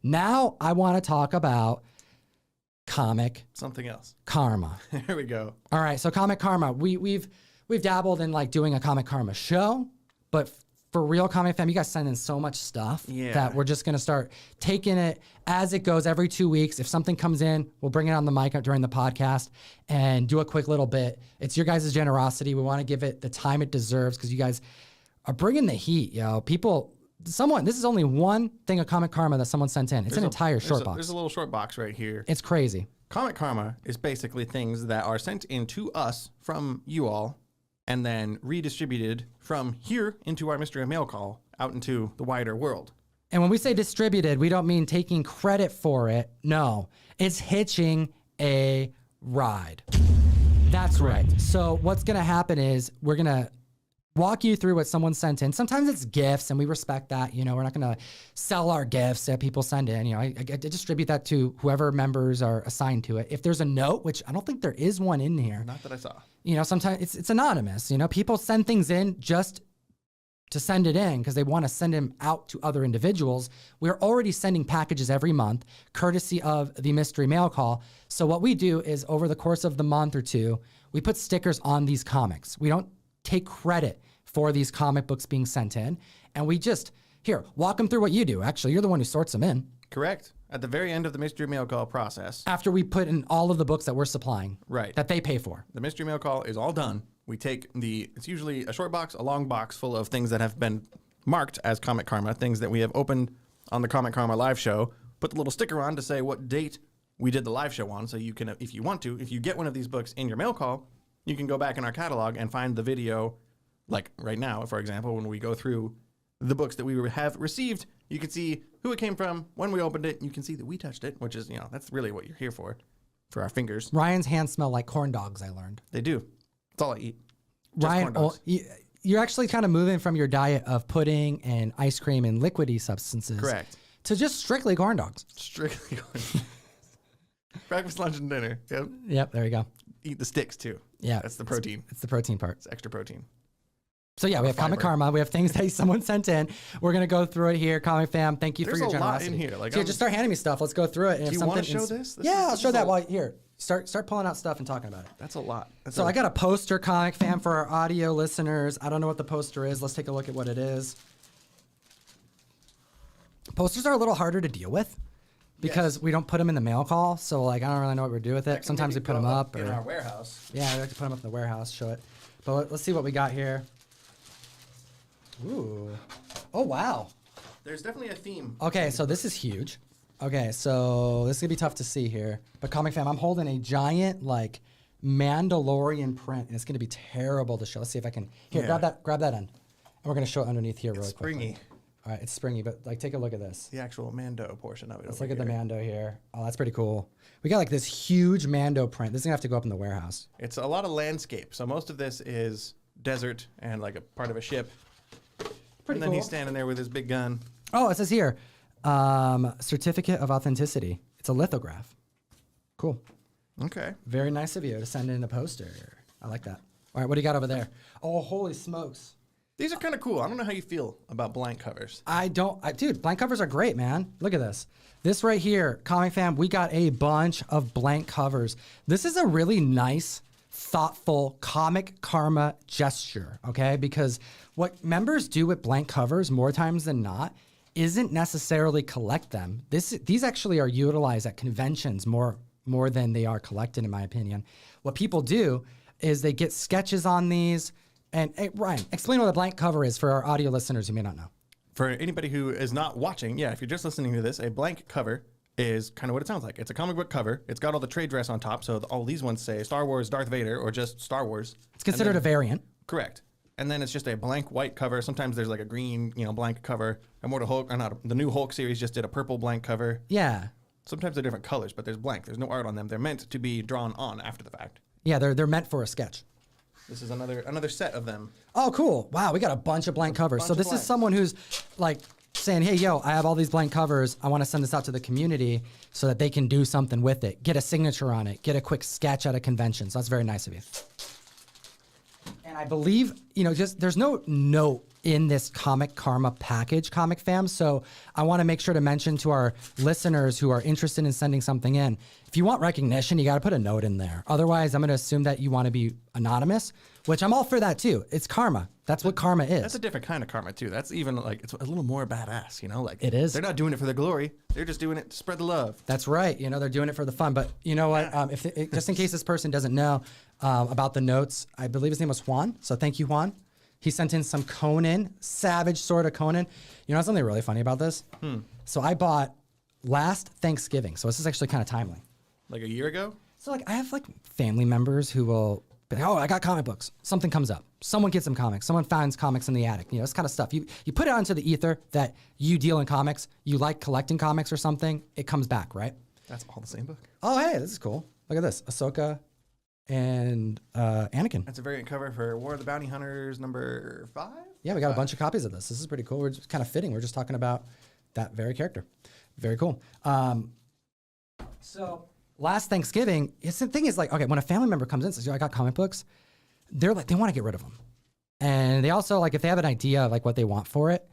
Now I want to talk about comic Something else. karma. Here we go. All right, so comic karma. We've dabbled in like doing a comic karma show, but for real comic fam, you guys send in so much stuff that we're just gonna start taking it as it goes every 2 weeks. If something comes in, we'll bring it on the mic during the podcast and do a quick little bit. It's your guys' generosity. We want to give it the time it deserves because you guys are bringing the heat, yo. This is only one thing of comic karma that someone sent in. It's an entire short box. There's a little short box right here. It's crazy. Comic karma is basically things that are sent in to us from you all and then redistributed from here into our mystery mail call out into the wider world. And when we say distributed, we don't mean taking credit for it. No, it's hitching a ride. That's right. So what's going to happen is we're going to walk you through what someone sent in. Sometimes it's gifts, and we respect that. You know, we're not going to sell our gifts that people send in. You know, I distribute that to whoever members are assigned to it. If there's a note, which I don't think there is one in here. Not that I saw. You know, sometimes it's anonymous. You know, people send things in just to send it in because they want to send them out to other individuals. We're already sending packages every month, courtesy of the mystery mail call. So what we do is over the course of the month or two, we put stickers on these comics. We don't take credit for these comic books being sent in. And we just, here, walk them through what you do. Actually, you're the one who sorts them in. Correct. At the very end of the mystery mail call process. After we put in all of the books that we're supplying. Right. That they pay for. The mystery mail call is all done. We take it's usually a short box, a long box full of things that have been marked as Comic Karma, things that we have opened on the Comic Karma live show, put the little sticker on to say what date we did the live show on. So you can, if you want to, if you get one of these books in your mail call, you can go back in our catalog and find the video. Like right now, for example, when we go through the books that we have received, you can see who it came from, when we opened it. You can see that we touched it, which is, you know, that's really what you're here for our fingers. Ryan's hands smell like corn dogs, I learned. They do. It's all I eat. Ryan, you're actually kind of moving from your diet of pudding and ice cream and liquidy substances. Correct. To just strictly corn dogs. Strictly corn dogs. Breakfast, lunch, and dinner. Yep. Yep, there you go. Eat the sticks, too. Yeah. That's the protein. It's the protein part. It's extra protein. So yeah, we have Comic Karma. We have things that someone sent in. We're gonna go through it here. Comic fam, thank you for your generosity. There's a lot in here. Like, so just start handing me stuff. Let's go through it. And do you want to show this? Yeah, I'll show that while here. Start pulling out stuff and talking about it. That's a lot. I got a poster, Comic fam, for our audio listeners. I don't know what the poster is. Let's take a look at what it is. Posters are a little harder to deal with because we don't put them in the mail call. So like, I don't really know what we're doing with it. Sometimes we put them up in our warehouse. Yeah, we like to put them up in the warehouse. Show it. But let's see what we got here. Ooh. Oh, wow. There's definitely a theme. Okay, so this is huge. Okay, so this is going to be tough to see here. But Comic Fam, I'm holding a giant, like, Mandalorian print, and it's going to be terrible to show. Let's see if I can. Here, grab that end. And we're going to show it underneath here really quickly. Springy. All right, it's springy, but, like, take a look at this. The actual Mando portion of it. Let's look at the Mando here. Oh, that's pretty cool. We got, like, this huge Mando print. This is going to have to go up in the warehouse. It's a lot of landscape. So most of this is desert and, like, a part of a ship. Pretty then he's standing there with his big gun. Oh, it says here, certificate of authenticity. It's a lithograph. Cool. Okay. Very nice of you to send in a poster. I like that. All right, what do you got over there? Oh, holy smokes. These are kind of cool. I don't know how you feel about blank covers. Dude, blank covers are great, man. Look at this. This right here, Comic Fam, we got a bunch of blank covers. This is a really nice, thoughtful Comic Karma gesture, okay? Because what members do with blank covers more times than not isn't necessarily collect them. These actually are utilized at conventions more than they are collected, in my opinion. What people do is they get sketches on these. And hey, Ryan, explain what a blank cover is for our audio listeners who may not know. For anybody who is not watching, if you're just listening to this, a blank cover is kind of what it sounds like. It's a comic book cover. It's got all the trade dress on top, so all these ones say Star Wars Darth Vader or just Star Wars. It's considered a variant. Correct. And then it's just a blank white cover. Sometimes there's like a green, blank cover. Immortal Hulk, the new Hulk series just did a purple blank cover. Yeah. Sometimes they're different colors, but there's blank. There's no art on them. They're meant to be drawn on after the fact. Yeah, they're meant for a sketch. This is another set of them. Oh, cool. Wow, we got a bunch of blank covers. So this is someone who's like saying, hey, yo, I have all these blank covers. I want to send this out to the community so that they can do something with it. Get a signature on it. Get a quick sketch at a convention. So that's very nice of you. And And I believe, just there's no note in this Comic Karma package, Comic Fam. So I want to make sure to mention to our listeners who are interested in sending something in, if you want recognition, you got to put a note in there. Otherwise, I'm going to assume that you want to be anonymous, which I'm all for that too. It's karma. That's what karma is. That's a different kind of karma too. That's even like, it's a little more badass, like it is. They're not doing it for the glory. They're just doing it to spread the love. That's right. They're doing it for the fun. But you know what? Just in case this person doesn't know about the notes, I believe his name was Juan. So thank you, Juan. He sent in some Conan, savage sort of Conan. You know something really funny about this? So I bought last Thanksgiving. So this is actually kind of timely. Like a year ago? So I have family members who will be like, oh, I got comic books. Something comes up. Someone gets some comics. Someone finds comics in the attic. This kind of stuff. You put it out into the ether that you deal in comics. You like collecting comics or something. It comes back, right? That's all the same book. Oh, hey, this is cool. Look at this. Ahsoka and Anakin. That's a variant cover for War of the Bounty Hunters number 5. Yeah, we got a bunch of copies of this. This is pretty cool. We're just kind of fitting. We're just talking about that very character. Very cool. So last Thanksgiving, the thing is okay, when a family member comes in and says, I got comic books, they're they want to get rid of them. And they also, if they have an idea of what they want for it,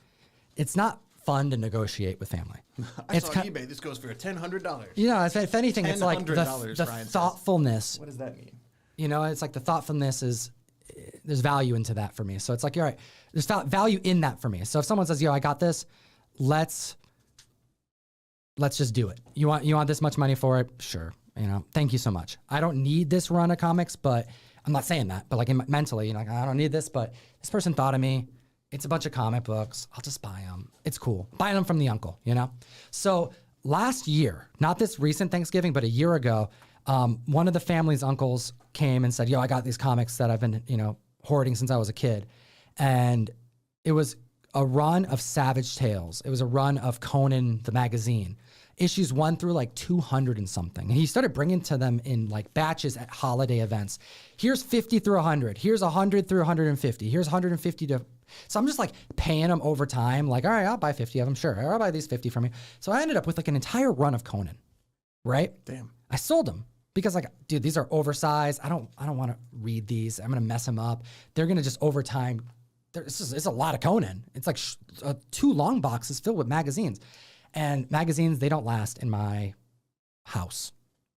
it's not fun to negotiate with family. I saw on eBay, this goes for $1,000. If anything, it's the thoughtfulness. What does that mean? It's the thoughtfulness is, there's value into that for me. So it's all right, there's value in that for me. So if someone says, I got this, let's just do it. You want this much money for it? Sure. Thank you so much. I don't need this run of comics, but I'm not saying that, but mentally, I don't need this, but this person thought of me. It's a bunch of comic books. I'll just buy them. It's cool. Buying them from the uncle, So last year, not this recent Thanksgiving, but a year ago, one of the family's uncles came and said, I got these comics that I've been, hoarding since I was a kid. And it was a run of Savage Tales. It was a run of Conan the magazine. Issues 1 through 200 and something. And he started bringing to them in batches at holiday events. Here's 50 through 100. Here's 100 through 150. Here's 150 to... So I'm just paying them over time. All right, I'll buy 50 of them. Sure. I'll buy these 50 from you. So I ended up with an entire run of Conan, right? Damn. I sold them because dude, these are oversized. I don't want to read these. I'm going to mess them up. They're going to just over time. It's a lot of Conan. It's 2 long boxes filled with magazines. And magazines, they don't last in my house.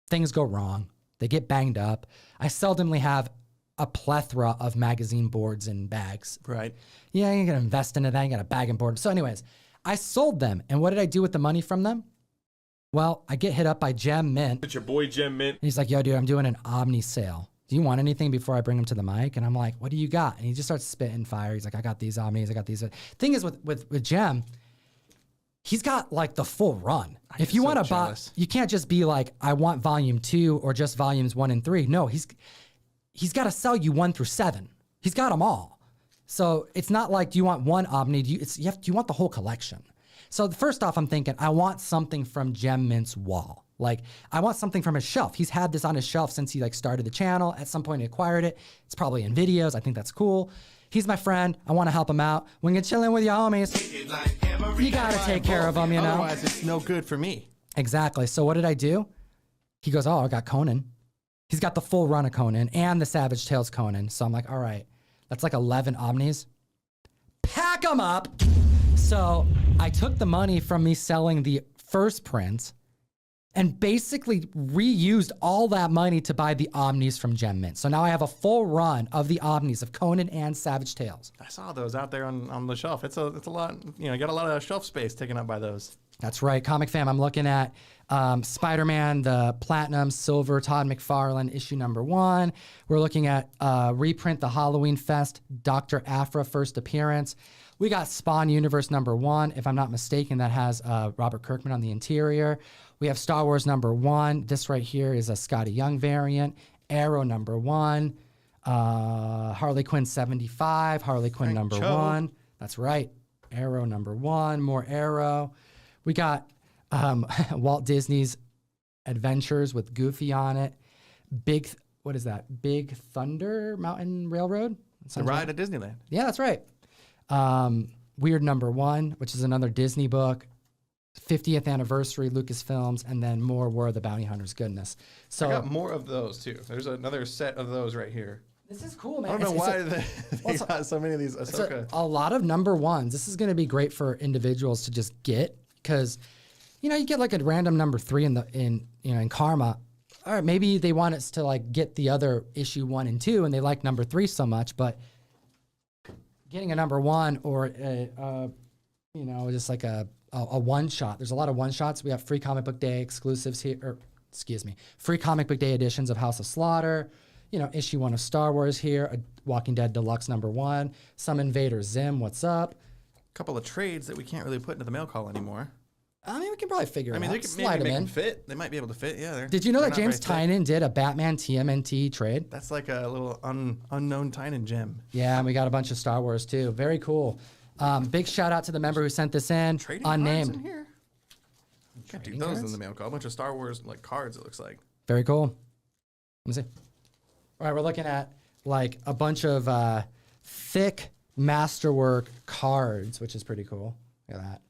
Things go wrong. They get banged up. I seldomly have a plethora of magazine boards and bags. Right. Yeah, you're going to invest into that. You got a bag and board. So anyways, I sold them. And what did I do with the money from them? Well, I get hit up by Gem Mint. It's your boy Gem Mint. And he's like, yo, dude, I'm doing an Omni sale. Do you want anything before I bring him to the mic? And I'm like, what do you got? And he just starts spitting fire. He's like, I got these Omnis. I got these. Thing is with Gem, he's got the full run. If you want to buy, you can't just be I want volume 2 or just volumes 1 and 3. No, he's got to sell you 1 through 7. He's got them all. So it's not do you want one Omni? Do you want the whole collection? So first off, I'm thinking I want something from Gem Mint's wall. I want something from his shelf. He's had this on his shelf since he started the channel. At some point he acquired it. It's probably in videos. I think that's cool. He's my friend. I want to help him out. When you're chilling with your homies, you got to take care of them, Otherwise, it's no good for me. Exactly. So what did I do? He goes, I got Conan. He's got the full run of Conan and the Savage Tales Conan. So I'm like, all right, that's 11 Omnis. Pack them up. So I took the money from me selling the first print and basically reused all that money to buy the Omnis from Gem Mint. So now I have a full run of the Omnis of Conan and Savage Tales. I saw those out there on the shelf. It's a lot, you got a lot of shelf space taken up by those. That's right. Comic Fam, I'm looking at Spider-Man, the Platinum, Silver, Todd McFarlane, issue number 1. We're looking at reprint, the Halloween Fest, Dr. Aphra first appearance. We got Spawn Universe number 1, if I'm not mistaken, that has Robert Kirkman on the interior. We have Star Wars number 1. This right here is a Scotty Young variant. Arrow number 1. Harley Quinn 75. Harley Quinn number 1. That's right. Arrow number 1. More Arrow. We got Walt Disney's Adventures with Goofy on it. What is that? Big Thunder Mountain Railroad? The ride at Disneyland. Yeah, that's right. Weird number 1, which is another Disney book. 50th anniversary Lucasfilms, and then more War of the Bounty Hunters goodness. So I got more of those too. There's another set of those right here. This is cool, man. I don't know why they got so many of these Ahsoka. A lot of number ones. This is going to be great for individuals to just get because, you know, you get like a random number 3 in Karma. All right, maybe they want us to like get the other issue 1 and 2, and they like number 3 so much, but getting a number 1 or you know, just like a one shot. There's a lot of one shots. We have free comic book day exclusives here, or excuse me, free comic book day editions of House of Slaughter. You know, issue 1 of Star Wars here, a Walking Dead Deluxe number 1, some Invader Zim, what's up? A couple of trades that we can't really put into the mail call anymore. I mean, we can probably figure it out. They can maybe make them fit. They might be able to fit. Yeah. Did you know that James Tynion did a Batman TMNT trade? That's like a little unknown Tynion gem. Yeah, and we got a bunch of Star Wars too. Very cool. Big shout out to the member who sent this in. Trading unnamed. cards in here. Can't do those in the mail call. A bunch of Star Wars like cards. It looks like. Very cool. Let me see. All right, we're looking at like a bunch of thick masterwork cards, which is pretty cool. Look at that.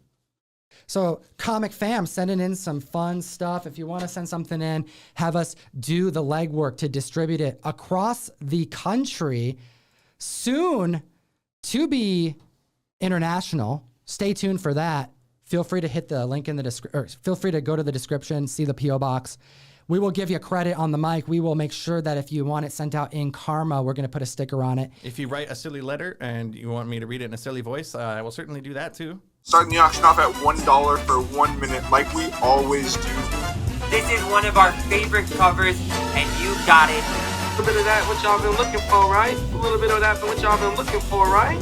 So Comic Fam, sending in some fun stuff. If you want to send something in, have us do the legwork to distribute it across the country. Soon to be international. Stay tuned for that. Feel free to hit the link in the description. Feel free to go to the description, see the P.O. box. We will give you credit on the mic. We will make sure that if you want it sent out in Karma, we're going to put a sticker on it. If you write a silly letter and you want me to read it in a silly voice, I will certainly do that too. Starting the auction off at $1 for 1 minute, like we always do. This is one of our favorite covers, and you got it. A little bit of that, what y'all been looking for, right? A little bit of that, what y'all been looking for, right?